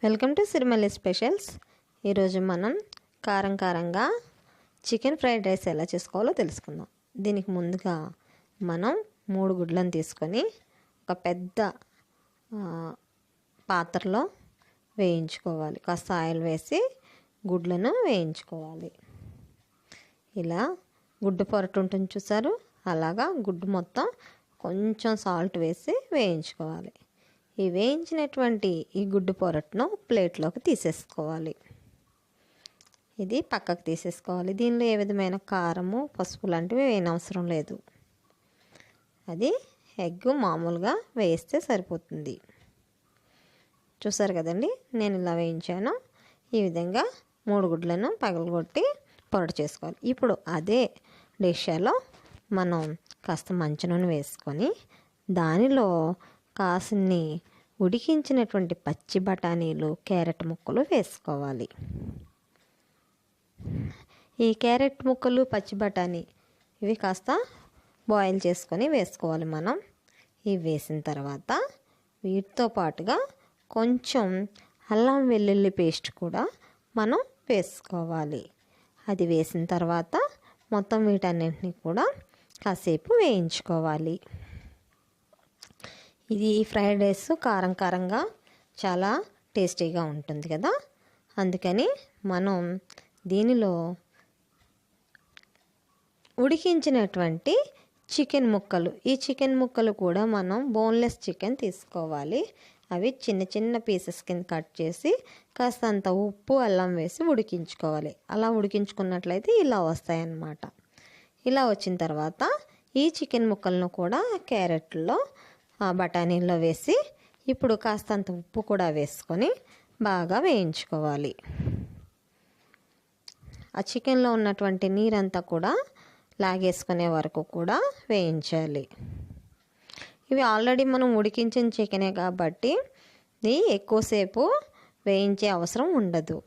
Welcome to సిరిమల్లి specials. ఈరోజు మనం కారంగా చికెన్ ఫ్రైడ్ రైస్ ఎలా చేసుకోవాలో తెలుసుకుందాం. దీనికి ముందుగా మనం 3 గుడ్లను తీసుకొని ఒక పెద్ద పాత్రలో వేయించుకోవాలి. కాస్త ఆయిల్ వేసి గుడ్లను వేయించుకోవాలి. ఇలా గుడ్డు పొరటు ఉంటుంది చూసారు, అలాగా గుడ్డు మొత్తం కొంచెం సాల్ట్ వేసి వేయించుకోవాలి. ఈ వేయించినటువంటి ఈ గుడ్డు పొరటును ప్లేట్లోకి తీసేసుకోవాలి. ఇది పక్కకు తీసేసుకోవాలి. దీనిలో ఏ విధమైన కారము, పసుపు లాంటివి వేయనవసరం లేదు. అది ఎగ్ మామూలుగా వేస్తే సరిపోతుంది. చూసారు కదండి, నేను ఇలా వేయించాను. ఈ విధంగా 3 గుడ్లను పగలగొట్టి పొరటు చేసుకోవాలి. ఇప్పుడు అదే డిష్లో మనం కాస్త మంచి నూనె వేసుకొని దానిలో కాసిన్ని ఉడికించినటువంటి పచ్చి బఠానీలు, క్యారెట్ ముక్కలు వేసుకోవాలి. ఈ క్యారెట్ ముక్కలు, పచ్చి బఠానీ ఇవి కాస్త బాయిల్ చేసుకొని వేసుకోవాలి మనం. ఇవి వేసిన తర్వాత వీటితో పాటుగా కొంచెం అల్లం వెల్లుల్లి పేస్ట్ కూడా మనం వేసుకోవాలి. అది వేసిన తర్వాత మొత్తం వీటన్నింటినీ కూడా కాసేపు వేయించుకోవాలి. ఇది ఫ్రైడ్ రైస్ కారంగా చాలా టేస్టీగా ఉంటుంది కదా, అందుకని మనం దీనిలో ఉడికించినటువంటి చికెన్ ముక్కలు, ఈ చికెన్ ముక్కలు కూడా మనం బోన్లెస్ చికెన్ తీసుకోవాలి. అవి చిన్న పీసెస్ కింద కట్ చేసి కాస్తంత ఉప్పు, అల్లం వేసి ఉడికించుకోవాలి. అలా ఉడికించుకున్నట్లయితే ఇలా వస్తాయన్నమాట. ఇలా వచ్చిన తర్వాత ఈ చికెన్ ముక్కలను కూడా క్యారెట్లో, బఠానీల్లో వేసి ఇప్పుడు కాస్తంత ఉప్పు కూడా వేసుకొని బాగా వేయించుకోవాలి. ఆ చికెన్లో ఉన్నటువంటి నీరంతా కూడా లాగేసుకునే వరకు కూడా వేయించాలి. ఇవి ఆల్రెడీ మనం ఉడికించిన చికెనే కాబట్టి ఇది ఎక్కువసేపు వేయించే అవసరం ఉండదు.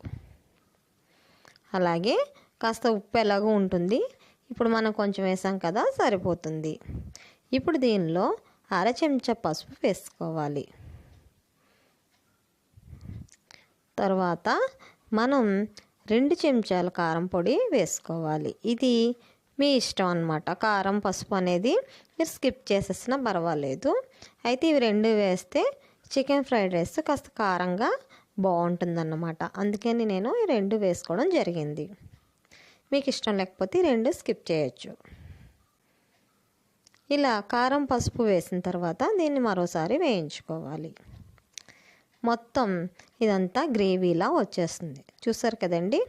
అలాగే కాస్త ఉప్పు ఎలాగో ఉంటుంది, ఇప్పుడు మనం కొంచెం వేసాం కదా, సరిపోతుంది. ఇప్పుడు దీనిలో 1/2 చెంచా పసుపు వేసుకోవాలి. తర్వాత మనం 2 చెంచాల కారం పొడి వేసుకోవాలి. ఇది మీ ఇష్టం అన్నమాట. కారం, పసుపు అనేది మీరు స్కిప్ చేసేసినా పర్వాలేదు. అయితే ఇవి 2 వేస్తే చికెన్ ఫ్రైడ్ రైస్ కాస్త కారంగా బాగుంటుందన్నమాట. అందుకని నేను ఈ 2 వేసుకోవడం జరిగింది. మీకు ఇష్టం లేకపోతే 2 స్కిప్ చేయొచ్చు. ఇలా కారం, పసుపు వేసిన తర్వాత దీన్ని మరోసారి వేయించుకోవాలి. మొత్తం ఇదంతా గ్రేవీలా వచ్చేస్తుంది. చూసారు కదండి,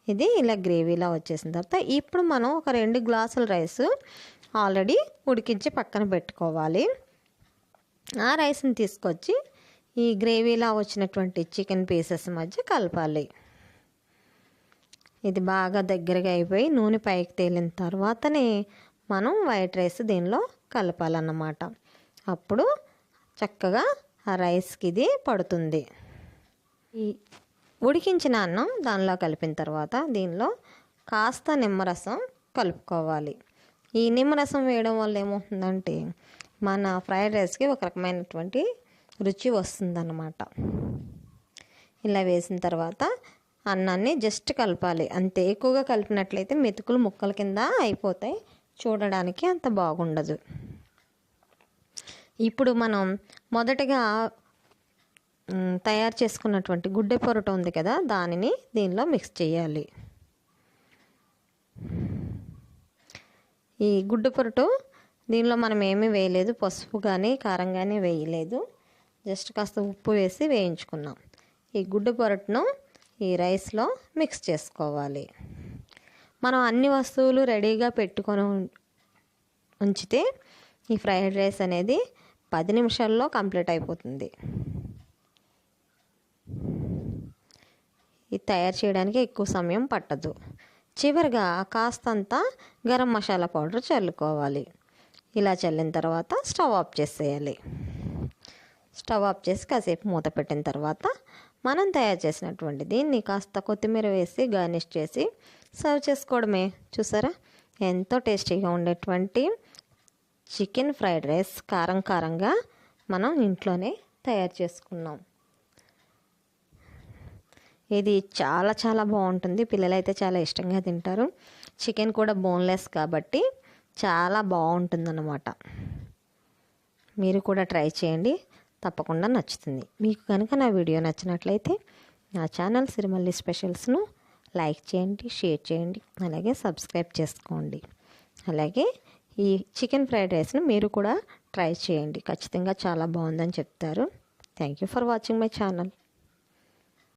ఇది ఇలా గ్రేవీలా వచ్చేసిన తర్వాత ఇప్పుడు మనం ఒక 2 గ్లాసుల రైస్ ఆల్రెడీ ఉడికించి పక్కన పెట్టుకోవాలి. ఆ రైస్ని తీసుకొచ్చి ఈ గ్రేవీలా వచ్చినటువంటి చికెన్ పీసెస్ మధ్య కలపాలి. ఇది బాగా దగ్గరగా అయిపోయి నూనె పైకి తేలిన తర్వాతనే మనం వైట్ రైస్ దీనిలో కలపాలన్నమాట. అప్పుడు చక్కగా ఆ రైస్కి ఇది పడుతుంది. ఈ ఉడికించిన అన్నం దానిలో కలిపిన తర్వాత దీనిలో కాస్త నిమ్మరసం కలుపుకోవాలి. ఈ నిమ్మరసం వేయడం వల్ల ఏమవుతుందంటే మన ఫ్రైడ్ రైస్కి ఒక రకమైనటువంటి రుచి వస్తుందన్నమాట. ఇలా వేసిన తర్వాత అన్నాన్ని జస్ట్ కలపాలి అంతే. ఎక్కువగా కలిపినట్లయితే మెతుకులు ముక్కల కింద అయిపోతాయి, చూడడానికి అంత బాగుండదు. ఇప్పుడు మనం మొదటగా తయారు చేసుకున్నటువంటి గుడ్డె పొరటు ఉంది కదా, దానిని దీనిలో మిక్స్ చేయాలి. ఈ గుడ్డు పొరటు దీనిలో మనం ఏమీ వేయలేదు, పసుపు కానీ కారం కానీ వేయలేదు, జస్ట్ కాస్త ఉప్పు వేసి వేయించుకున్నాం. ఈ గుడ్డు పొరటును ఈ రైస్లో మిక్స్ చేసుకోవాలి. మనం అన్ని వస్తువులు రెడీగా పెట్టుకొని ఉంచితే ఈ ఫ్రైడ్ రైస్ అనేది 10 నిమిషాల్లో కంప్లీట్ అయిపోతుంది. ఇది తయారు చేయడానికి ఎక్కువ సమయం పట్టదు. చివరిగా కాస్తంత గరం మసాలా పౌడర్ చల్లుకోవాలి. ఇలా చల్లిన తర్వాత స్టవ్ ఆఫ్ చేసేయాలి. స్టవ్ ఆఫ్ చేసి కాసేపు మూత పెట్టిన తర్వాత మనం తయారు చేసినటువంటి దీన్ని కాస్త కొత్తిమీర వేసి గార్నిష్ చేసి సర్వ్ చేసుకోవడమే. చూసారా, ఎంతో టేస్టీగా ఉండేటువంటి చికెన్ ఫ్రైడ్ రైస్ కారంగా మనం ఇంట్లోనే తయారు చేసుకున్నాం. ఇది చాలా చాలా బాగుంటుంది. పిల్లలైతే చాలా ఇష్టంగా తింటారు. చికెన్ కూడా బోన్లెస్ కాబట్టి చాలా బాగుంటుందన్నమాట. మీరు కూడా ట్రై చేయండి, తప్పకుండా నచ్చుతుంది. మీకు కనుక నా వీడియో నచ్చినట్లయితే నా ఛానల్ సిరిమల్లి స్పెషల్స్ను లైక్ చేయండి, షేర్ చేయండి, అలాగే సబ్స్క్రైబ్ చేసుకోండి. అలాగే ఈ చికెన్ ఫ్రైడ్ రైస్ను మీరు కూడా ట్రై చేయండి, ఖచ్చితంగా చాలా బాగుందని చెప్తారు. Thank you for watching my channel.